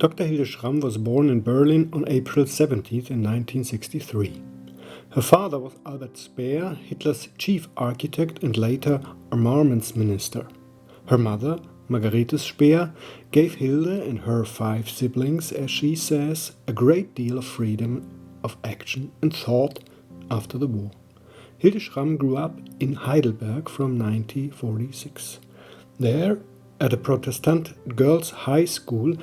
Dr. Hilde Schramm was born in Berlin on April 17th in 1963. Her father was Albert Speer, Hitler's chief architect and later armaments minister. Her mother, Margarete Speer, gave Hilde and her 5 siblings, as she says, a great deal of freedom of action and thought after the war. Hilde Schramm grew up in Heidelberg from 1946. There, at a Protestant girls' high school,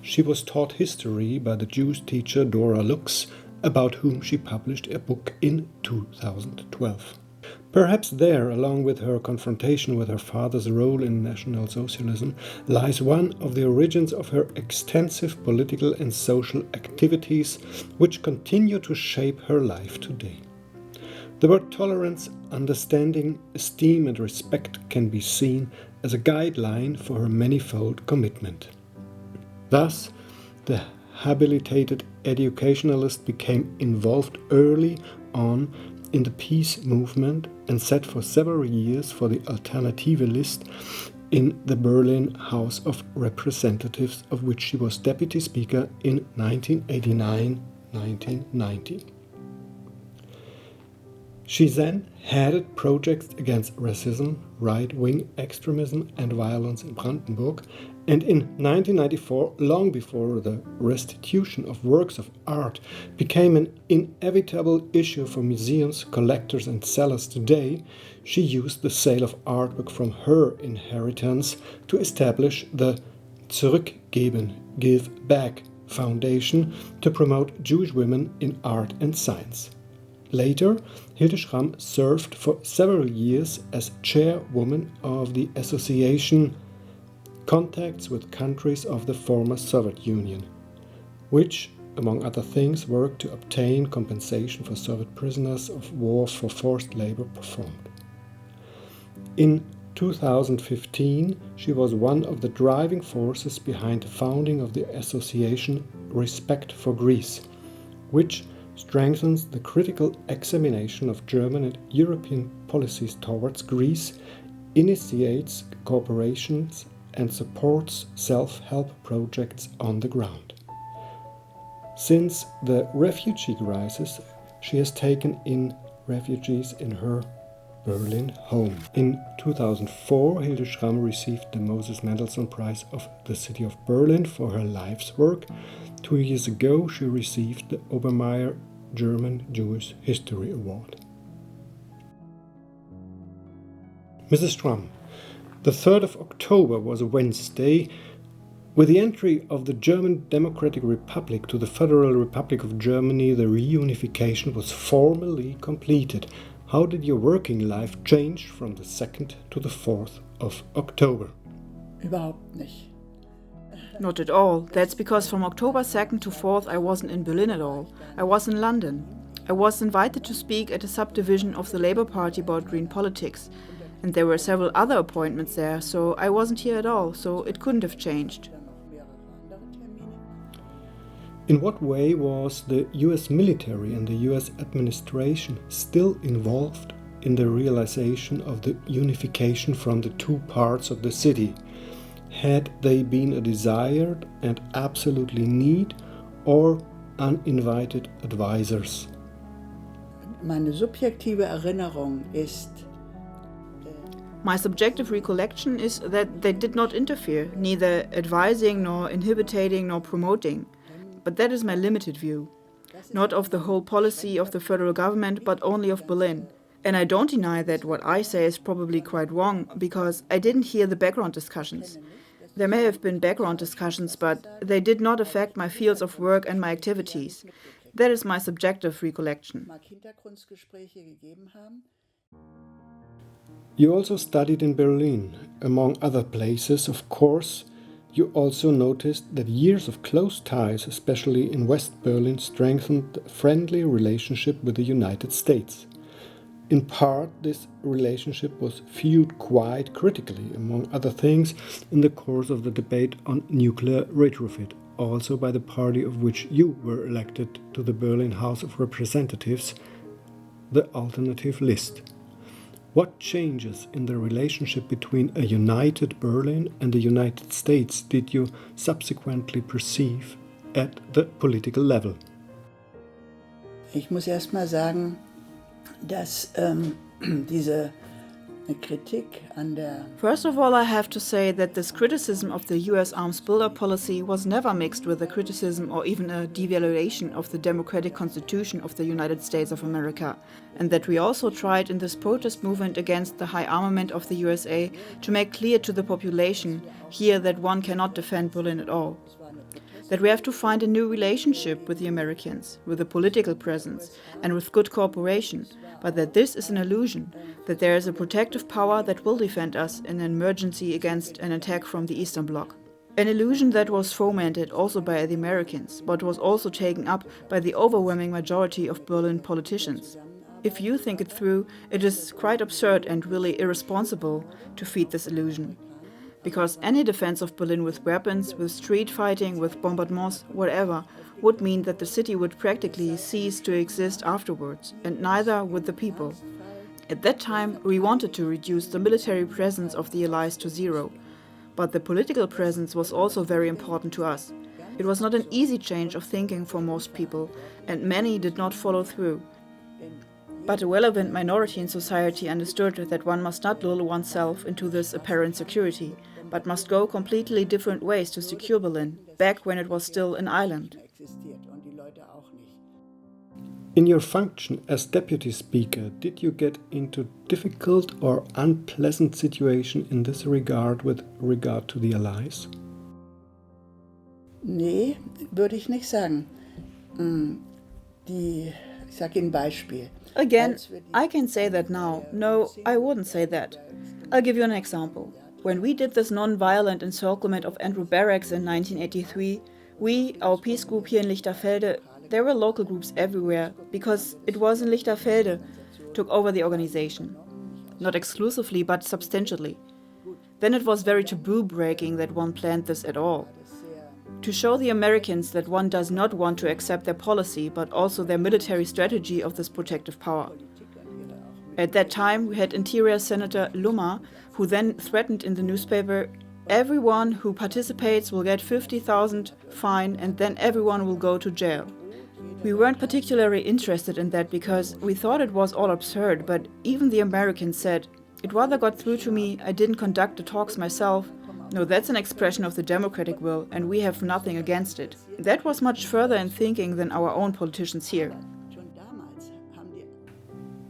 she was taught history by the Jewish teacher Dora Lux, about whom she published a book in 2012. Perhaps there, along with her confrontation with her father's role in National Socialism, lies one of the origins of her extensive political and social activities, which continue to shape her life today. The word tolerance, understanding, esteem and respect can be seen as a guideline for her manifold commitment. Thus, the habilitated educationalist became involved early on in the peace movement and sat for several years for the Alternativist in the Berlin House of Representatives, of which she was deputy speaker in 1989-1990. She then headed projects against racism, right-wing extremism and violence in Brandenburg, and in 1994, long before the restitution of works of art became an inevitable issue for museums, collectors and sellers today, she used the sale of artwork from her inheritance to establish the Zurückgeben, Give Back Foundation to promote Jewish women in art and science. Later, Hilde Schramm served for several years as chairwoman of the association Contacts with Countries of the Former Soviet Union, which, among other things, worked to obtain compensation for Soviet prisoners of war for forced labor performed. In 2015, she was one of the driving forces behind the founding of the association Respect for Greece, which strengthens the critical examination of German and European policies towards Greece, initiates cooperations and supports self-help projects on the ground. Since the refugee crisis, she has taken in refugees in her Berlin home. In 2004, Hilde Schramm received the Moses Mendelssohn Prize of the City of Berlin for her life's work. 2 years ago, she received the Obermeier German Jewish History Award. Mrs. Schramm, the 3rd of October was a Wednesday. With the entry of the German Democratic Republic to the Federal Republic of Germany, the reunification was formally completed. How did your working life change from the 2nd to the 4th of October? Überhaupt nicht. Not at all. That's because from October 2nd to 4th I wasn't in Berlin at all. I was in London. I was invited to speak at a subdivision of the Labour Party about green politics. And there were several other appointments there, so I wasn't here at all, so it couldn't have changed. In what way was the US military and the US administration still involved in the realization of the unification from the 2 parts of the city? Had they been a desired and absolutely need or uninvited advisors? Meine subjektive Erinnerung ist, My subjective recollection is that they did not interfere, neither advising nor inhibiting nor promoting. But that is my limited view. Not of the whole policy of the federal government, but only of Berlin. And I don't deny that what I say is probably quite wrong, because I didn't hear the background discussions. There may have been background discussions, but they did not affect my fields of work and my activities. That is my subjective recollection. You also studied in Berlin. Among other places, of course, you also noticed that years of close ties, especially in West Berlin, strengthened the friendly relationship with the United States. In part, this relationship was viewed quite critically, among other things, in the course of the debate on nuclear retrofit, also by the party of which you were elected to the Berlin House of Representatives, the Alternative List. What changes in the relationship between a united Berlin and the United States did you subsequently perceive at the political level? Ich muss erst mal sagen, dass diese Kritik an der First of all, I have to say that this criticism of the US arms buildup policy was never mixed with a criticism or even a devaluation of the democratic constitution of the United States of America, and that we also tried in this protest movement against the high armament of the USA to make clear to the population here that one cannot defend Berlin at all. That we have to find a new relationship with the Americans, with a political presence, and with good cooperation, but that this is an illusion, that there is a protective power that will defend us in an emergency against an attack from the Eastern Bloc. An illusion that was fomented also by the Americans, but was also taken up by the overwhelming majority of Berlin politicians. If you think it through, it is quite absurd and really irresponsible to feed this illusion. Because any defense of Berlin with weapons, with street fighting, with bombardments, whatever, would mean that the city would practically cease to exist afterwards, and neither would the people. At that time, we wanted to reduce the military presence of the Allies to zero, but the political presence was also very important to us. It was not an easy change of thinking for most people, and many did not follow through. But a relevant minority in society understood that one must not lull oneself into this apparent security, but must go completely different ways to secure Berlin, back when it was still an island. In your function as deputy speaker, did you get into difficult or unpleasant situation in this regard with regard to the Allies? Nee, würde ich nicht sagen. Ich sage Ihnen ein Beispiel. Again, I can say that now. No, I wouldn't say that. I'll give you an example. When we did this non-violent encirclement of Andrew Barracks in 1983, we, our peace group here in Lichterfelde, there were local groups everywhere, because it was in Lichterfelde, took over the organization. Not exclusively, but substantially. Then it was very taboo-breaking that one planned this at all. To show the Americans that one does not want to accept their policy, but also their military strategy of this protective power. At that time, we had Interior Senator Lummer, who then threatened in the newspaper, everyone who participates will get 50,000 fine and then everyone will go to jail. We weren't particularly interested in that because we thought it was all absurd, but even the Americans said, it rather got through to me, I didn't conduct the talks myself. No, that's an expression of the democratic will, and we have nothing against it. That was much further in thinking than our own politicians here.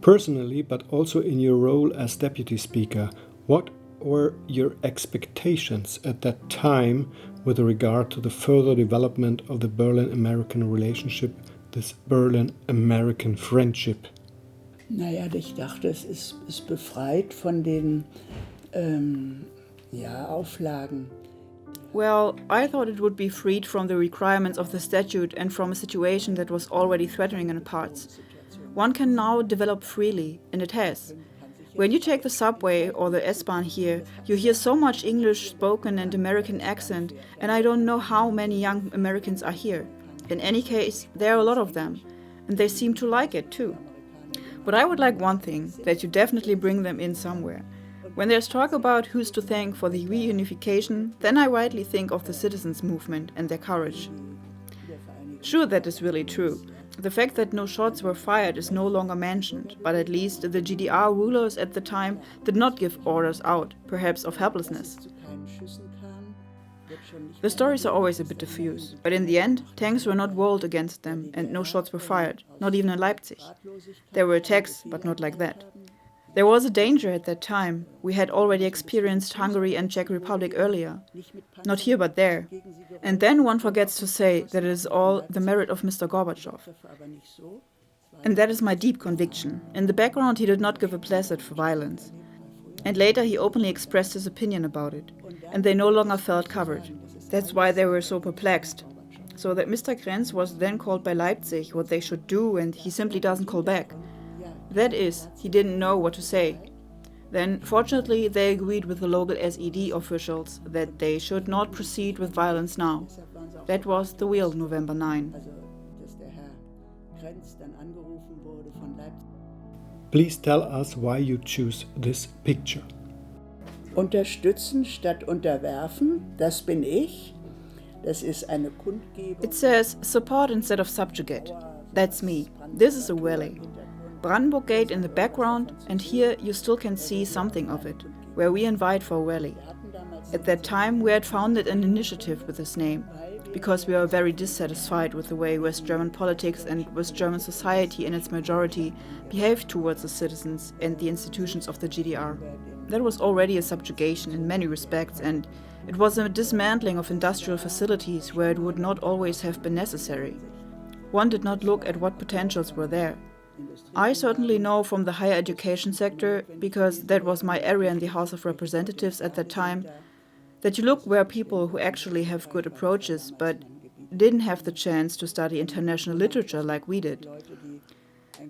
Personally, but also in your role as deputy speaker, what were your expectations at that time with regard to the further development of the Berlin-American relationship, this Berlin-American friendship? Naja, ich dachte, es ist befreit von den Auflagen. Well, I thought it would be freed from the requirements of the statute and from a situation that was already threatening in parts. One can now develop freely, and it has. When you take the subway or the S-Bahn here, you hear so much English spoken and American accent, and I don't know how many young Americans are here. In any case, there are a lot of them, and they seem to like it too. But I would like one thing, that you definitely bring them in somewhere. When there's talk about who's to thank for the reunification, then I rightly think of the citizens' movement and their courage. Sure, that is really true. The fact that no shots were fired is no longer mentioned, but at least the GDR rulers at the time did not give orders out, perhaps of helplessness. The stories are always a bit diffuse, but in the end, tanks were not rolled against them and no shots were fired, not even in Leipzig. There were attacks, but not like that. There was a danger at that time. We had already experienced Hungary and Czech Republic earlier. Not here, but there. And then one forgets to say that it is all the merit of Mr. Gorbachev. And that is my deep conviction. In the background, he did not give a placet for violence. And later, he openly expressed his opinion about it. And they no longer felt covered. That's why they were so perplexed. So that Mr. Krenz was then called by Leipzig what they should do, and he simply doesn't call back. That is, he didn't know what to say. Then, fortunately, they agreed with the local SED officials that they should not proceed with violence now. That was the real November 9. Please tell us why you choose this picture. Unterstützen statt unterwerfen, das bin ich. Das ist eine Kundgebung. It says support instead of subjugate. That's me. This is a valley. Brandenburg Gate in the background, and here you still can see something of it, where we invite for a rally. At that time we had founded an initiative with this name, because we were very dissatisfied with the way West German politics and West German society in its majority behaved towards the citizens and the institutions of the GDR. That was already a subjugation in many respects, and it was a dismantling of industrial facilities where it would not always have been necessary. One did not look at what potentials were there. I certainly know from the higher education sector, because that was my area in the House of Representatives at that time, that you look where people who actually have good approaches but didn't have the chance to study international literature like we did.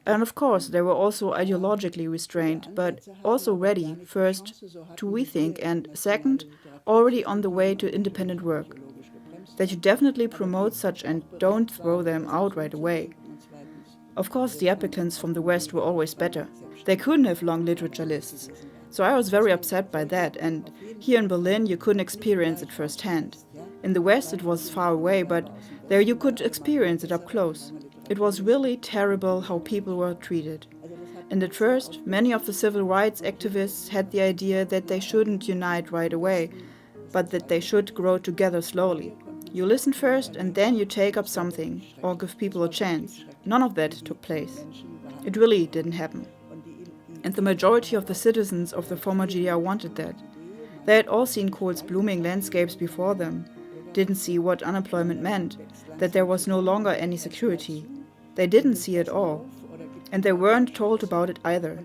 And of course, they were also ideologically restrained, but also ready, first, to rethink, and second, already on the way to independent work. That you definitely promote such and don't throw them out right away. Of course, the applicants from the West were always better. They couldn't have long literature lists. So I was very upset by that, and here in Berlin you couldn't experience it firsthand. In the West it was far away, but there you could experience it up close. It was really terrible how people were treated. And at first, many of the civil rights activists had the idea that they shouldn't unite right away, but that they should grow together slowly. You listen first and then you take up something, or give people a chance. None of that took place. It really didn't happen. And the majority of the citizens of the former GDR wanted that. They had all seen Kohl's blooming landscapes before them, didn't see what unemployment meant, that there was no longer any security. They didn't see it all. And they weren't told about it either.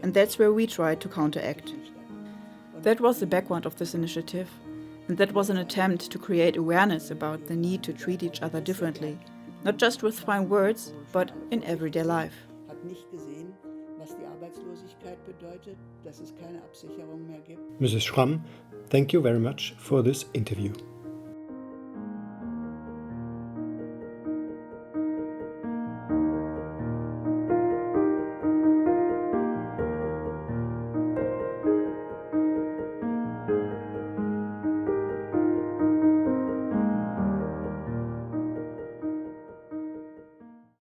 And that's where we tried to counteract. That was the background of this initiative. And that was an attempt to create awareness about the need to treat each other differently, not just with fine words, but in everyday life. Mrs. Schramm, thank you very much for this interview.